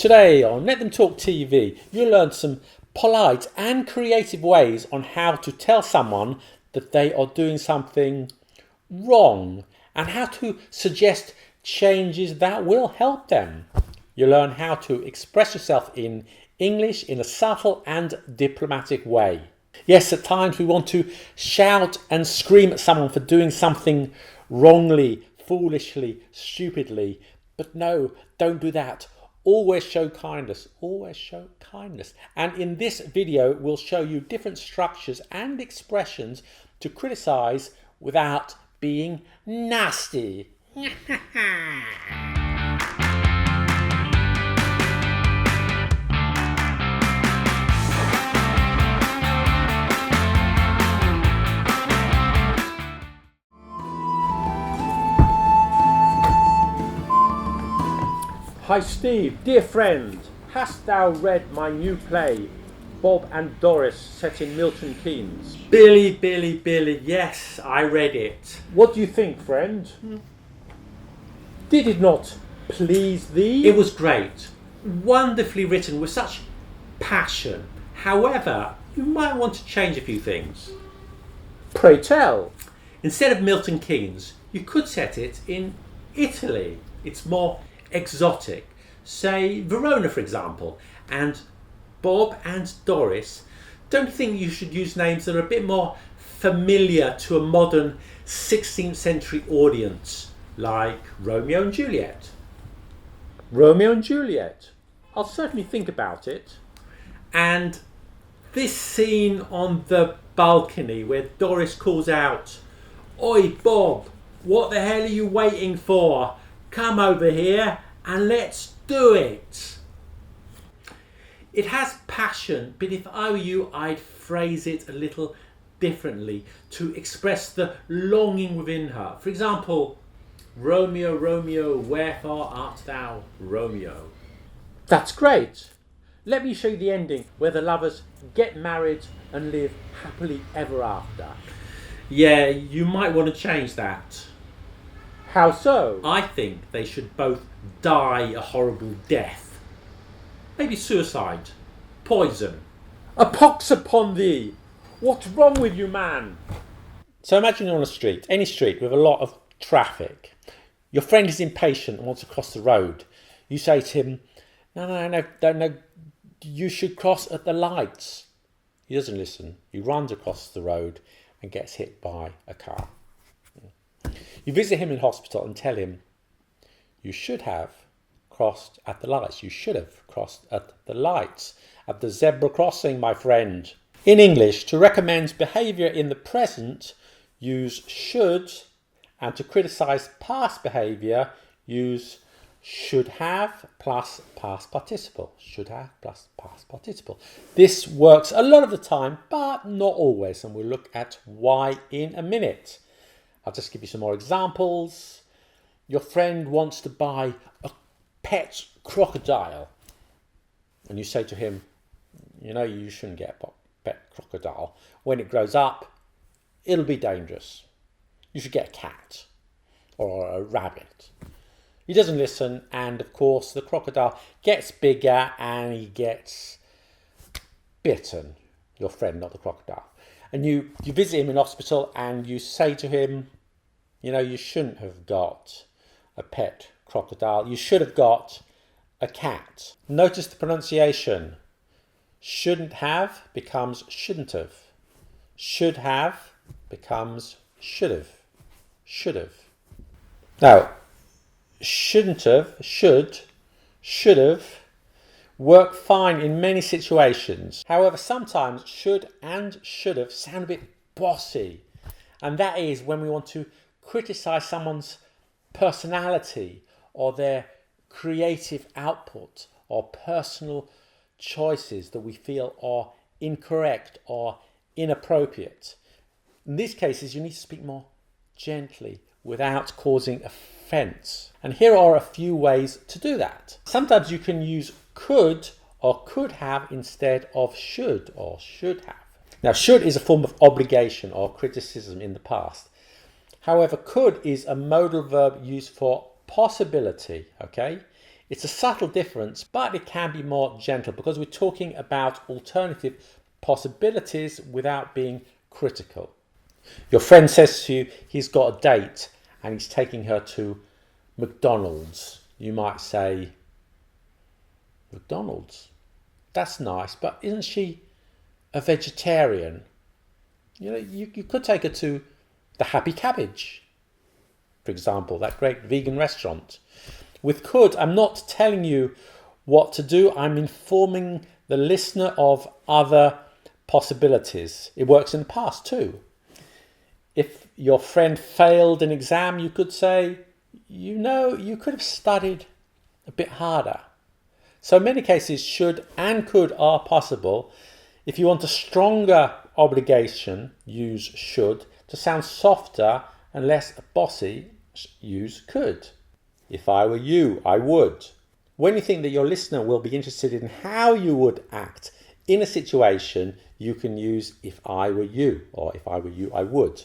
Today on Let Them Talk TV, you'll learn some polite and creative ways on how to tell someone that they are doing something wrong and how to suggest changes that will help them. You'll learn how to express yourself in English in a subtle and diplomatic way. Yes, at times we want to shout and scream at someone for doing something wrongly, foolishly, stupidly, but no, don't do that. Always show kindness, always show kindness. And in this video, we'll show you different structures and expressions to criticize without being nasty. Hi Steve, dear friend, hast thou read my new play, Bob and Doris, set in Milton Keynes? Billy, yes, I read it. What do you think, friend? Did it not please thee? It was great, wonderfully written with such passion. However, you might want to change a few things. Pray tell. Instead of Milton Keynes, you could set it in Italy. It's more exotic. Say Verona, for example. And Bob and Doris, don't you think you should use names that are a bit more familiar to a modern 16th century audience, like Romeo and Juliet? Romeo and Juliet. I'll certainly think about it. And this scene on the balcony where Doris calls out, "Oi Bob, what the hell are you waiting for? Come over here and let's do it." It has passion, but if I were you, I'd phrase it a little differently to express the longing within her. For example, "Romeo, Romeo, wherefore art thou Romeo?" That's great. Let me show you the ending where the lovers get married and live happily ever after. Yeah, you might want to change that. How so? I think they should both die a horrible death. Maybe suicide, poison. A pox upon thee! What's wrong with you, man? So imagine you're on a street, any street with a lot of traffic. Your friend is impatient and wants to cross the road. You say to him, no, you should cross at the lights. He doesn't listen. He runs across the road and gets hit by a car. You visit him in hospital and tell him, you should have crossed at the lights. You should have crossed at the lights. At the zebra crossing, my friend. In English, to recommend behaviour in the present, use should. And to criticise past behaviour, use should have plus past participle. Should have plus past participle. This works a lot of the time, but not always. And we'll look at why in a minute. I'll just give you some more examples. Your friend wants to buy a pet crocodile. And you say to him, you shouldn't get a pet crocodile. When it grows up, it'll be dangerous. You should get a cat or a rabbit. He doesn't listen, and of course the crocodile gets bigger and he gets bitten. Your friend, not the crocodile. And you visit him in hospital and you say to him, you shouldn't have got a pet crocodile. You should have got a cat. Notice the pronunciation. Shouldn't have becomes shouldn't have. Should have becomes should have. Should have. Now, shouldn't have, should have, work fine in many situations. However, sometimes should and should have sound a bit bossy. And that is when we want to criticise someone's personality or their creative output or personal choices that we feel are incorrect or inappropriate. In these cases, you need to speak more gently without causing offence. And here are a few ways to do that. Sometimes you can use could or could have instead of should or should have. Now, should is a form of obligation or criticism in the past. However, could is a modal verb used for possibility, okay? It's a subtle difference, but it can be more gentle because we're talking about alternative possibilities without being critical. Your friend says to you he's got a date and he's taking her to McDonald's. You might say, McDonald's? That's nice, but isn't she a vegetarian? You know, you could take her to the Happy Cabbage, for example, that great vegan restaurant. With could, I'm not telling you what to do. I'm informing the listener of other possibilities. It works in the past too. If your friend failed an exam, you could say, you know, you could have studied a bit harder. So in many cases, should and could are possible. If you want a stronger obligation, use should. To sound softer and less bossy, use could. If I were you, I would. When you think that your listener will be interested in how you would act in a situation, you can use if I were you, or if I were you, I would.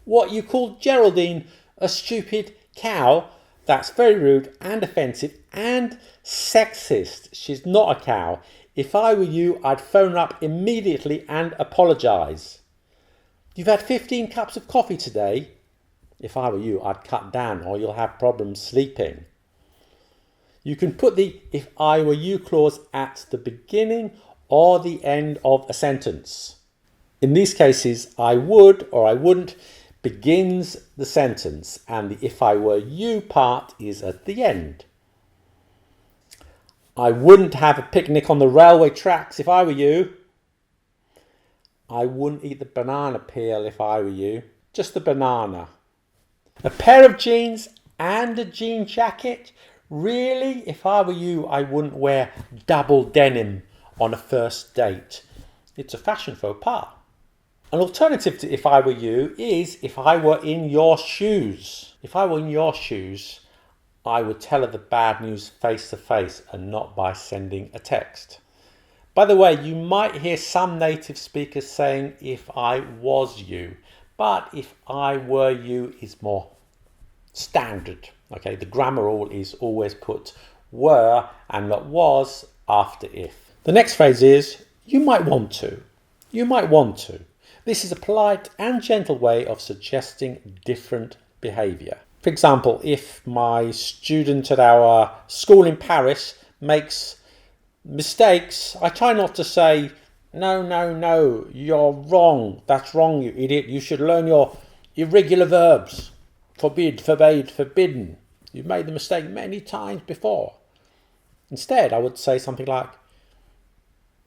What you called Geraldine a stupid cow, that's very rude and offensive and sexist. She's not a cow. If I were you, I'd phone up immediately and apologise. You've had 15 cups of coffee today. If I were you, I'd cut down or you'll have problems sleeping. You can put the if I were you clause at the beginning or the end of a sentence. In these cases, I would or I wouldn't begins the sentence and the if I were you part is at the end. I wouldn't have a picnic on the railway tracks if I were you. I wouldn't eat the banana peel if I were you. Just the banana. A pair of jeans and a jean jacket? Really? If I were you, I wouldn't wear double denim on a first date. It's a fashion faux pas. An alternative to if I were you is if I were in your shoes. If I were in your shoes, I would tell her the bad news face to face and not by sending a text. By the way, you might hear some native speakers saying if I was you, but if I were you is more standard. Okay, the grammar rule is always put were and not was after if. The next phrase is you might want to. You might want to. This is a polite and gentle way of suggesting different behaviour. For example, if my student at our school in Paris makes mistakes, I try not to say, no, you're wrong. That's wrong, you idiot. You should learn your irregular verbs. Forbid, forbade, forbidden. You've made the mistake many times before. Instead, I would say something like,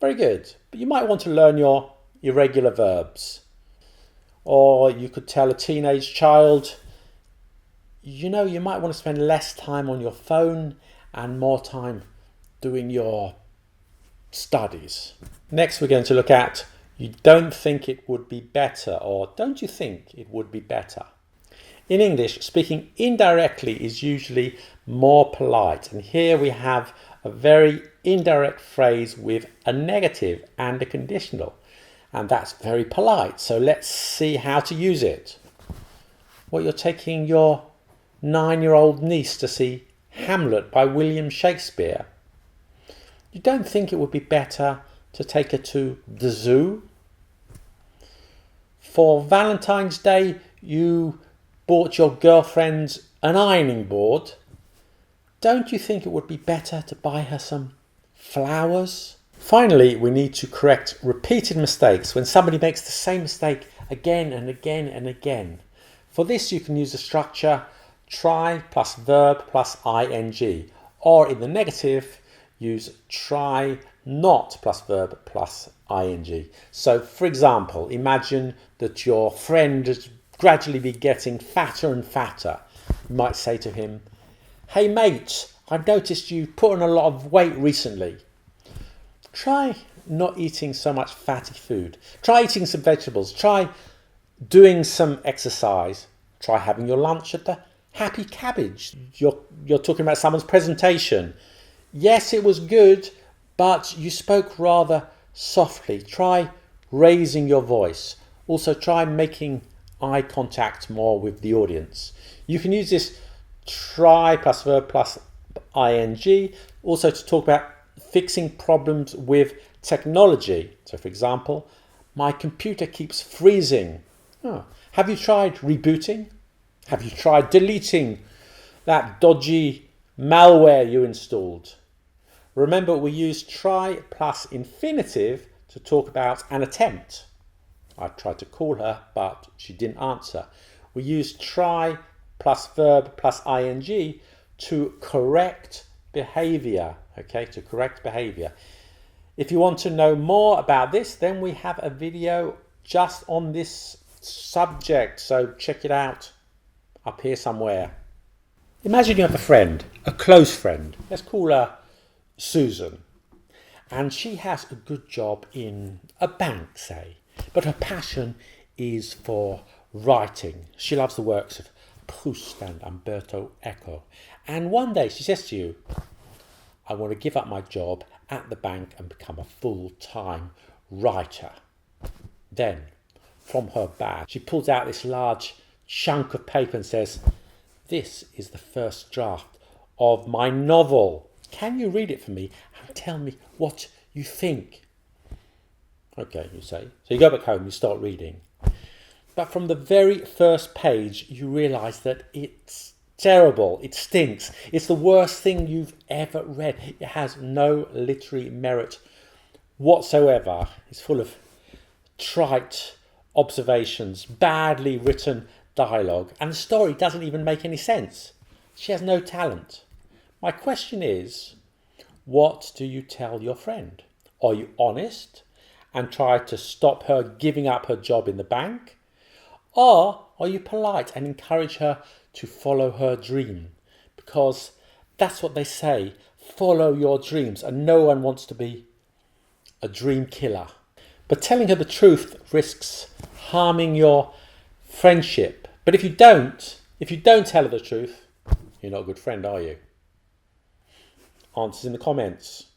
very good, but you might want to learn your irregular verbs. Or you could tell a teenage child, you know, you might want to spend less time on your phone and more time doing your studies. Next, we're going to look at you don't think it would be better, or don't you think it would be better? In English, speaking indirectly is usually more polite, and here we have a very indirect phrase with a negative and a conditional, and that's very polite. So let's see how to use it. Well, you're taking your 9-year-old niece to see Hamlet by William Shakespeare. You don't think it would be better to take her to the zoo? For Valentine's Day, you bought your girlfriend an ironing board. Don't you think it would be better to buy her some flowers? Finally, we need to correct repeated mistakes when somebody makes the same mistake again and again and again. For this, you can use the structure try plus verb plus ing, or in the negative, use try not plus verb plus ing. So, for example, imagine that your friend has gradually be getting fatter and fatter. You might say to him, hey mate, I've noticed you've put on a lot of weight recently. Try not eating so much fatty food. Try eating some vegetables. Try doing some exercise. Try having your lunch at the Happy Cabbage. You're talking about someone's presentation. Yes, it was good, but you spoke rather softly. Try raising your voice. Also, try making eye contact more with the audience. You can use this try plus verb plus ing. Also to talk about fixing problems with technology. So for example, my computer keeps freezing. Oh, have you tried rebooting? Have you tried deleting that dodgy malware you installed? Remember, we use try plus infinitive to talk about an attempt. I tried to call her, but she didn't answer. We use try plus verb plus ing to correct behaviour. Okay, to correct behaviour. If you want to know more about this, then we have a video just on this subject. So check it out up here somewhere. Imagine you have a friend, a close friend. Let's call her Susan. And she has a good job in a bank, say. But her passion is for writing. She loves the works of Proust and Umberto Eco. And one day she says to you, I want to give up my job at the bank and become a full-time writer. Then, from her bag, she pulls out this large chunk of paper and says, this is the first draft of my novel. Can you read it for me and tell me what you think? Okay, you say. So you go back home, you start reading. But from the very first page, you realise that it's terrible, it stinks, it's the worst thing you've ever read. It has no literary merit whatsoever. It's full of trite observations, badly written dialogue, and the story doesn't even make any sense. She has no talent. My question is, what do you tell your friend? Are you honest and try to stop her giving up her job in the bank? Or are you polite and encourage her to follow her dream? Because that's what they say, follow your dreams, and no one wants to be a dream killer. But telling her the truth risks harming your friendship. But if you don't tell her the truth, you're not a good friend, are you? Answers in the comments.